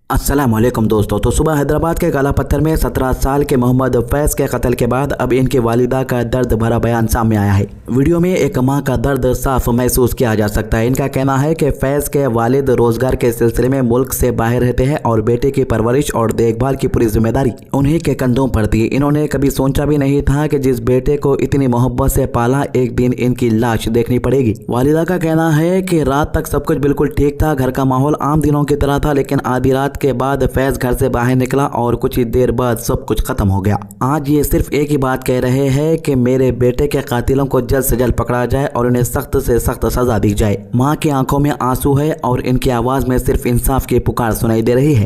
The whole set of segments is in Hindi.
अस्सलाम वालेकुम दोस्तों। तो सुबह हैदराबाद के काला पत्थर में 17 साल के मोहम्मद फैज़ के कत्ल के बाद अब इनकी वालिदा का दर्द भरा बयान सामने आया है। वीडियो में एक मां का दर्द साफ महसूस किया जा सकता है। इनका कहना है कि फैज़ के वालिद रोजगार के सिलसिले में मुल्क से बाहर रहते हैं और बेटे की परवरिश और देखभाल की पूरी जिम्मेदारी उन्हीं के कंधों पर थी। इन्होंने कभी सोचा भी नहीं था कि जिस बेटे को इतनी मोहब्बत से पाला एक दिन इनकी लाश देखनी पड़ेगी। वालिदा का कहना है कि रात तक सब कुछ बिल्कुल ठीक था, घर का माहौल आम दिनों की तरह था, लेकिन आधी रात के बाद फैज घर से बाहर निकला और कुछ ही देर बाद सब कुछ खत्म हो गया। आज ये सिर्फ एक ही बात कह रहे हैं कि मेरे बेटे के कातिलों को जल्द से जल्द पकड़ा जाए और उन्हें सख्त से सख्त सजा दी जाए। मां की आंखों में आंसू है और इनकी आवाज में सिर्फ इंसाफ की पुकार सुनाई दे रही है।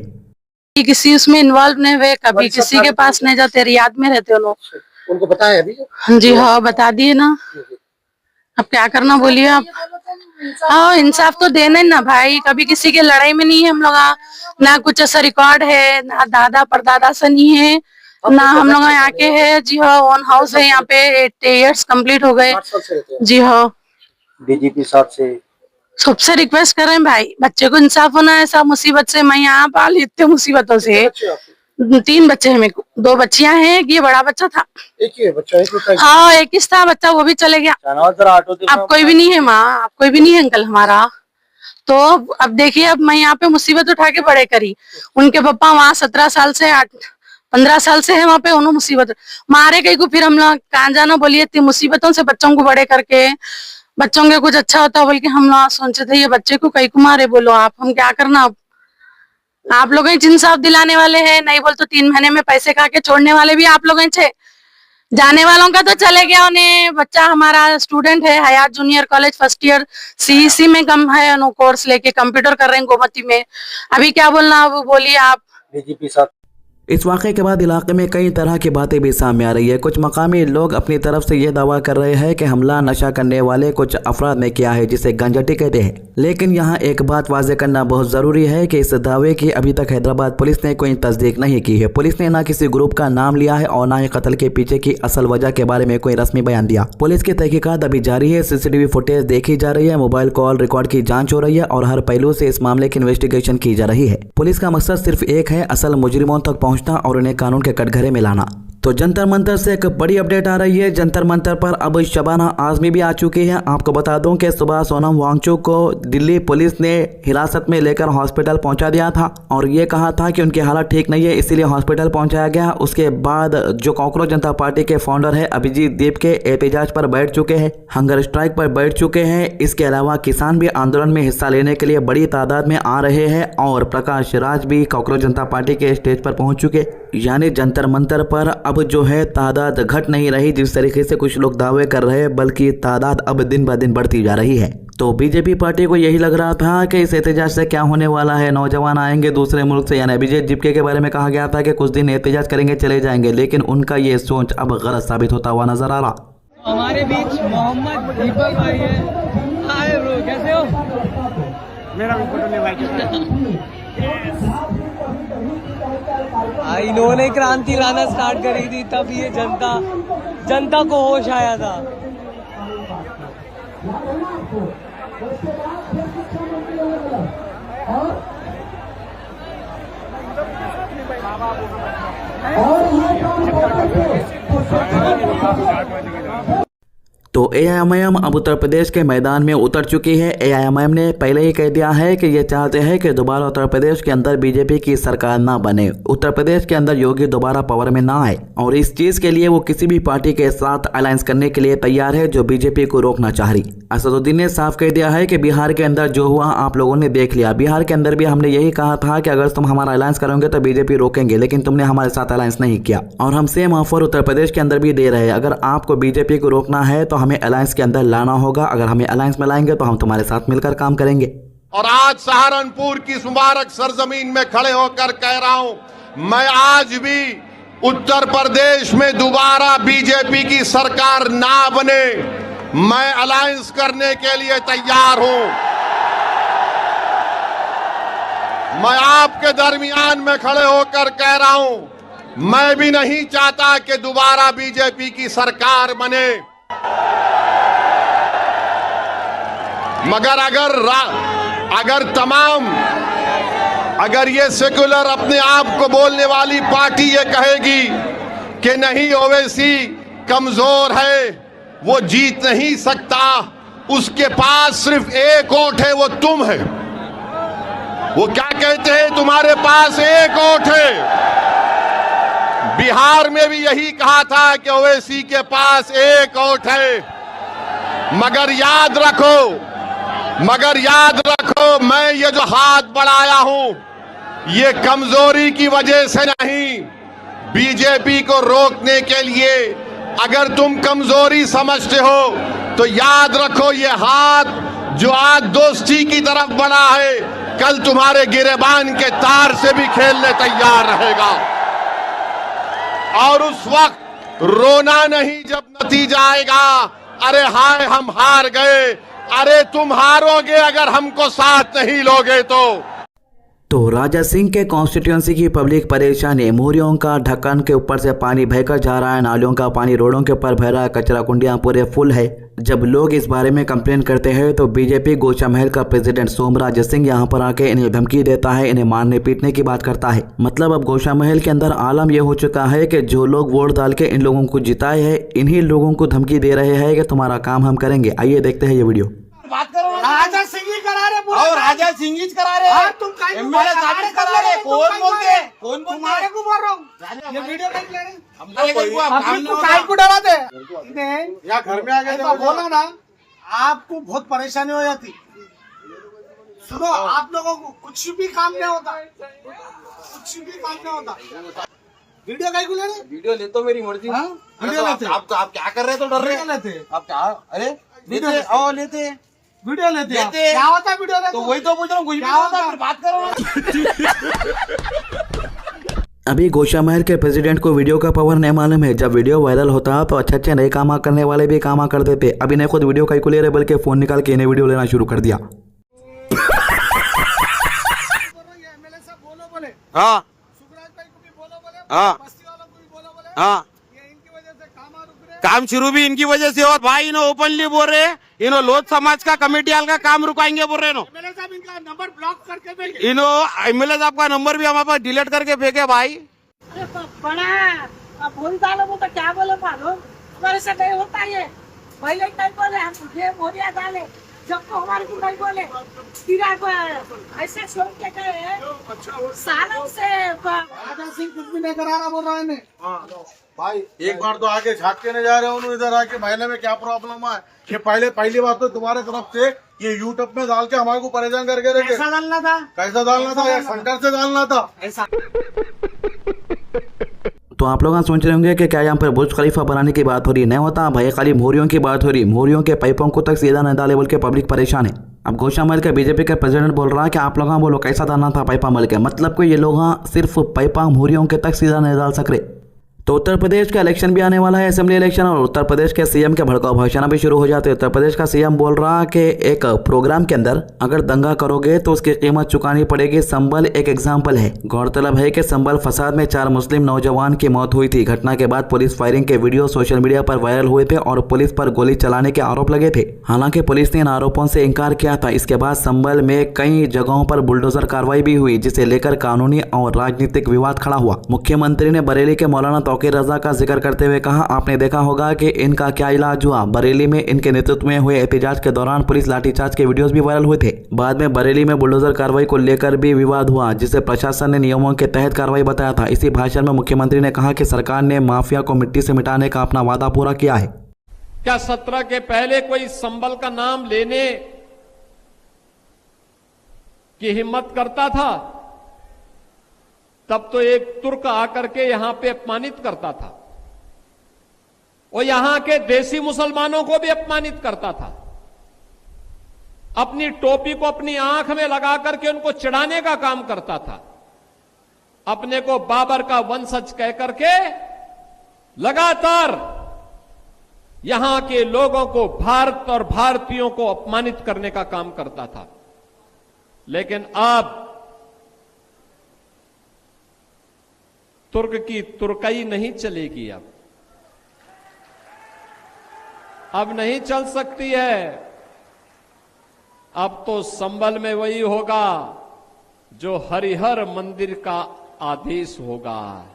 किसी उसमें इन्वॉल्व नहीं हुए, कभी किसी के पास नहीं जाते, रियाद में रहते लोग। उनको बताया अभी? जी हाँ, बता दिए ना। अब क्या करना बोलिए आप। हाँ, इंसाफ तो देना ही ना भाई। कभी किसी के लड़ाई में नहीं है हम लोग, ना कुछ ऐसा रिकॉर्ड है, ना दादा परदादा से नहीं है, ना हम लोग यहाँ के है। जी हाँ, ओन हाउस है यहाँ पे, 8 इयर्स कंप्लीट हो गए। जी हाँ, डीजीपी साहब से सबसे रिक्वेस्ट कर रहे हैं भाई, बच्चे को इंसाफ होना है। सब मुसीबत से मैं यहाँ पाल, इतने मुसीबतों से 3 बच्चे हैं मेरे को, 2 बच्चियां हैं, ये बड़ा बच्चा था। एक ही है बच्चा? एक हाँ, एक ही था बच्चा, वो भी चले गया। अब कोई भी नहीं है माँ, अब कोई भी नहीं है अंकल हमारा। तो अब देखिए, अब मैं यहाँ पे मुसीबत उठा के बड़े करी। उनके पापा वहाँ 17 साल से 15 साल से है वहाँ पे, उन्होंने मुसीबत मारे कहीं को। फिर हम लोग कहाँ जाना बोलिए, इतनी मुसीबतों से बच्चों को बड़े करके, बच्चों के कुछ अच्छा होता बोल के हम लोग सोचे थे, ये बच्चे को कहीं को मारे बोलो आप, हम क्या करना। अब आप लोग इंसाफ दिलाने वाले हैं, नहीं बोल तो 3 महीने में पैसे खा के छोड़ने वाले भी आप लोग छे। जाने वालों का तो चले गया। उन्हें बच्चा हमारा स्टूडेंट है, Hayat junior college first year CEC में कम है, कोर्स लेके कंप्यूटर कर रहे हैं गोमती में। अभी क्या बोलना, वो बोलिए आप। डीजीपी साहब, इस वाक़े के बाद इलाके में कई तरह की बातें भी सामने आ रही है। कुछ मकामी लोग अपनी तरफ से यह दावा कर रहे हैं कि हमला नशा करने वाले कुछ अफराद ने किया है, जिसे गंजटी कहते हैं। लेकिन यहाँ एक बात वाज़ेह करना बहुत ज़रूरी है कि इस दावे की अभी तक हैदराबाद पुलिस ने कोई तस्दीक नहीं की है। पुलिस ने ना किसी ग्रुप का नाम लिया है और ना ही कत्ल के पीछे की असल वजह के बारे में कोई रस्मी बयान दिया। पुलिस की तहकीकात अभी जारी है, CCTV फुटेज देखी जा रही है, मोबाइल कॉल रिकॉर्ड की जाँच हो रही है और हर पहलू से इस मामले की इन्वेस्टिगेशन की जा रही है। पुलिस का मकसद सिर्फ एक है, असल मुजरिमों तक पहुँचना और उन्हें कानून के कटघरे में लाना। तो जंतर मंतर से एक बड़ी अपडेट आ रही है। जंतर मंतर पर अब शबाना आजमी भी आ चुकी है। आपको बता दूं कि सुबह सोनम वांगचुक को दिल्ली पुलिस ने हिरासत में लेकर हॉस्पिटल पहुंचा दिया था और ये कहा था कि उनकी हालत ठीक नहीं है, इसीलिए हॉस्पिटल पहुंचाया गया। उसके बाद जो कॉकरोच जनता पार्टी के फाउंडर है अभिजीत दीप के एहतजाज पर बैठ चुके हैं, हंगर स्ट्राइक पर बैठ चुके हैं। इसके अलावा किसान भी आंदोलन में हिस्सा लेने के लिए बड़ी तादाद में आ रहे हैं और प्रकाश राज भी कॉकरोच जनता पार्टी के स्टेज पर पहुंच चुके। यानी जंतर मंतर पर अब जो है तादाद घट नहीं रही जिस तरीके से कुछ लोग दावे कर रहे हैं, बल्कि तादाद अब दिन ब दिन बढ़ती जा रही है। तो बीजेपी पार्टी को यही लग रहा था कि इस एहतजाज से क्या होने वाला है, नौजवान आएंगे दूसरे मुल्क से। यानी अभिजीत दीप के बारे में कहा गया था कि कुछ दिन एहतजाज करेंगे चले जाएंगे, लेकिन उनका ये सोच अब गलत साबित होता हुआ नजर आ रहा। हमारे बीच मोहम्मद दीपक भाई है। हाय ब्रो, कैसे हो? मेरा भी फोटो ले भाई। इन्होंने क्रांति लाना स्टार्ट करी थी, तब ये जनता को होश आया था। तो AIMIM अब उत्तर प्रदेश के मैदान में उतर चुकी है। AIMIM ने पहले ही कह दिया है कि ये चाहते हैं कि दोबारा उत्तर प्रदेश के अंदर बीजेपी की सरकार ना बने, उत्तर प्रदेश के अंदर योगी दोबारा पावर में ना आए, और इस चीज के लिए वो किसी भी पार्टी के साथ अलायंस करने के लिए तैयार है जो बीजेपी को रोकना चाह रही। असदुद्दीन ने साफ कह दिया है कि बिहार के अंदर जो हुआ आप लोगों ने देख लिया। बिहार के अंदर भी हमने यही कहा था कि अगर तुम हमारा अलायंस करोगे तो बीजेपी रोकेंगे, लेकिन तुमने हमारे साथ अलायंस नहीं किया। और हम सेम ऑफर उत्तर प्रदेश के अंदर भी दे रहे हैं, अगर आपको बीजेपी को रोकना है तो हमें अलायंस के अंदर लाना होगा। अगर हमें अलायंस में लाएंगे तो हम तुम्हारे साथ मिलकर काम करेंगे। और आज सहारनपुर की मुबारक सरजमीन में खड़े होकर कह रहा हूं, मैं आज भी उत्तर प्रदेश में दोबारा बीजेपी की सरकार ना बने, मैं अलायंस करने के लिए तैयार हूं। मैं आपके दरमियान में खड़े होकर कह रहा हूं, मैं भी नहीं चाहता कि दोबारा बीजेपी की सरकार बने, मगर अगर अगर ये सेकुलर अपने आप को बोलने वाली पार्टी ये कहेगी कि नहीं ओवैसी कमजोर है, वो जीत नहीं सकता, उसके पास सिर्फ एक वोट है, वो तुम है। वो क्या कहते हैं, तुम्हारे पास एक वोट है। बिहार में भी यही कहा था कि ओवैसी के पास एक वोट है। मगर याद रखो, मैं ये जो हाथ बढ़ाया हूं, ये कमजोरी की वजह से नहीं, बीजेपी को रोकने के लिए। अगर तुम कमजोरी समझते हो तो याद रखो, ये हाथ जो आज दोस्ती की तरफ बढ़ा है, कल तुम्हारे गिरेबान के तार से भी खेलने तैयार रहेगा। और उस वक्त रोना नहीं जब नतीजा आएगा, अरे हाय हम हार गए। अरे तुम हारोगे अगर हमको साथ नहीं लोगे तो राजा सिंह के कॉन्स्टिट्यूंसी की पब्लिक परेशान है। मोरियों का ढक्कन के ऊपर से पानी बहकर जा रहा है, नालियों का पानी रोडों के ऊपर बह रहा है, कचरा कुंडियां पूरे फुल है। जब लोग इस बारे में कंप्लेन करते हैं तो बीजेपी गौशाला महल का प्रेसिडेंट सोमराज सिंह यहां पर आके इन्हें धमकी देता है, इन्हें मारने पीटने की बात करता है। मतलब अब गौशाला महल के अंदर आलम यह हो चुका है कि जो लोग वोट डाल के इन लोगों को जिताए हैं, इन्हीं लोगों को धमकी दे रहे हैं कि तुम्हारा काम हम करेंगे। आइए देखते हैं ये वीडियो। बात करो, राजा सिंह ही करा रहे, और राजा सिंह ही करा रहे, तुम एमएलए साहब करा रहे, कौन बोलते, तुम्हारे को बोल रहा हूँ। ये वीडियो देख ले रहे, आपको काय को डरा दे, या घर में आ गए बोला ना, आपको बहुत परेशानी हो जाती। सुनो, आप लोगों को कुछ भी काम नहीं होता, वीडियो काय को ले रहे, वीडियो ले तो मेरी मर्जी, वीडियो लेते, आप क्या कर रहे, तो डर रहे लेते, आप क्या, अरे लेते वीडियो लेते क्या होता है वीडियो लेते, तो वही तो पूछ रहा हूँ, क्या होता है, फिर बात करो। अभी गौशाला महल के प्रेसिडेंट को वीडियो का पावर नहीं मालूम है। जब वीडियो वायरल होता तो अच्छे नए काम करने वाले भी काम कर देते। अभी नहीं खुद वीडियो कहीं को ले रहे, बल्कि फोन निकाल के इन्हें वीडियो लेना शुरू कर दिया। हाँ, हाँ, काम शुरू भी इनकी वजह से हो भाई। इन्हों ओपनली बोल रहे, इन्हों लोध समाज का कमेटी हाल का काम रुकाएंगे बोल रहे। एमएलए साहब इनका नंबर ब्लॉक करके फेंके, इन्हों एमएलए साहब का नंबर भी हमारे पास डिलीट करके फेंके भाई। बड़ा भूल डालो तो क्या बोले मालूम, हमारे से नहीं होता ये। पहले नहीं बोले हम तुझे मोरिया डाले, जब को हमारे को नहीं बोले, ऐसे छोड़ के गए सालों से। राजा सिंह कुछ भी नहीं करा रहा बोल रहा है भाई। एक बार तो आके झाँक के नहीं जा रहे हो इधर आके, महीने में क्या प्रॉब्लम है। ये पहली बात तो तुम्हारे तरफ से ये यूट्यूब में डाल के हमारे को परेशान करके रखे। कैसा डालना था या सेंटर से डालना था ऐसा। तो आप लोग सोच रहे होंगे कि क्या यहाँ पर बुर्ज खलीफा बनाने की बात हो रही, नहीं होता भाई, खाली मोरियों की बात हो रही। मोरियों के पाइपों को तक सीधा न डाले बोल के पब्लिक परेशान है। अब गौशाला महल के बीजेपी का प्रेसिडेंट बोल रहा है कि आप लोग बोलो कैसा डालना था पाइपा मल के, मतलब को ये लोग सिर्फ पाइपा मोरियों के तक सीधा नहीं डाल सक रहे। तो उत्तर प्रदेश का इलेक्शन भी आने वाला है, असेंबली इलेक्शन, और उत्तर प्रदेश के सीएम के भड़काऊ भाषण भी शुरू हो जाते हैं। उत्तर प्रदेश का सीएम बोल रहा कि एक प्रोग्राम के अंदर अगर दंगा करोगे तो उसकी कीमत चुकानी पड़ेगी। संभल एक एग्जाम्पल है। गौरतलब है कि संभल फसाद में 4 मुस्लिम नौजवान की मौत हुई थी। घटना के बाद पुलिस फायरिंग के वीडियो सोशल मीडिया पर वायरल हुए थे और पुलिस पर गोली चलाने के आरोप लगे थे। हालांकि पुलिस ने इन आरोपों से इंकार किया था। इसके बाद संभल में कई जगहों पर बुलडोजर कार्रवाई भी हुई, जिसे लेकर कानूनी और राजनीतिक विवाद खड़ा हुआ। मुख्यमंत्री ने बरेली के मौलाना तौकीर रजा का जिक्र करते हुए कहा, आपने देखा होगा कि इनका क्या इलाज हुआ। बरेली में इनके नेतृत्व में हुए एहतजाज के दौरान पुलिस लाठीचार्ज के वीडियोस भी वायरल हुए थे। बाद में बरेली में बुलडोजर कार्रवाई को लेकर भी विवाद हुआ, जिसे प्रशासन ने नियमों के तहत कार्रवाई बताया था। इसी भाषण में मुख्यमंत्री ने कहा कि सरकार ने माफिया को मिट्टी से मिटाने का अपना वादा पूरा किया है। क्या 17 के पहले कोई संभल का नाम लेने की हिम्मत करता था? तब तो एक तुर्क आकर के यहां पे अपमानित करता था और यहां के देसी मुसलमानों को भी अपमानित करता था। अपनी टोपी को अपनी आंख में लगा करके उनको चिढ़ाने का काम करता था। अपने को बाबर का वंशज कह करके लगातार यहां के लोगों को, भारत और भारतीयों को अपमानित करने का काम करता था। लेकिन अब तुर्क की तुर्कई नहीं चलेगी। अब नहीं चल सकती है। अब तो संभल में वही होगा जो हरिहर मंदिर का आदेश होगा।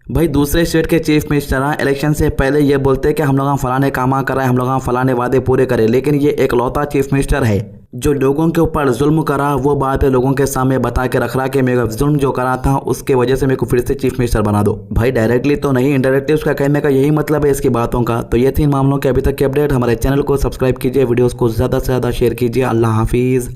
भाई दूसरे स्टेट के चीफ मिनिस्टर इलेक्शन से पहले ये बोलते हैं कि हम लोग फलाने काम कराए, हम लोग फलाने वादे पूरे करें, लेकिन ये एक लौता चीफ मिनिस्टर है जो लोगों के ऊपर जुल्म करा, वो बात लोगों के सामने बता के रख रहा कि मेरा जुल्म जो करा था उसके वजह से मेरे को फिर से चीफ मिनिस्टर बना दो। भाई डायरेक्टली तो नहीं, इनडायरेक्टली उसका कहने का यही मतलब है इसकी बातों का। तो ये थी मामलों के अभी तक के अपडेट। हमारे चैनल को सब्सक्राइब कीजिए, वीडियोस को ज़्यादा से ज़्यादा शेयर कीजिए। अल्लाह हाफिज़।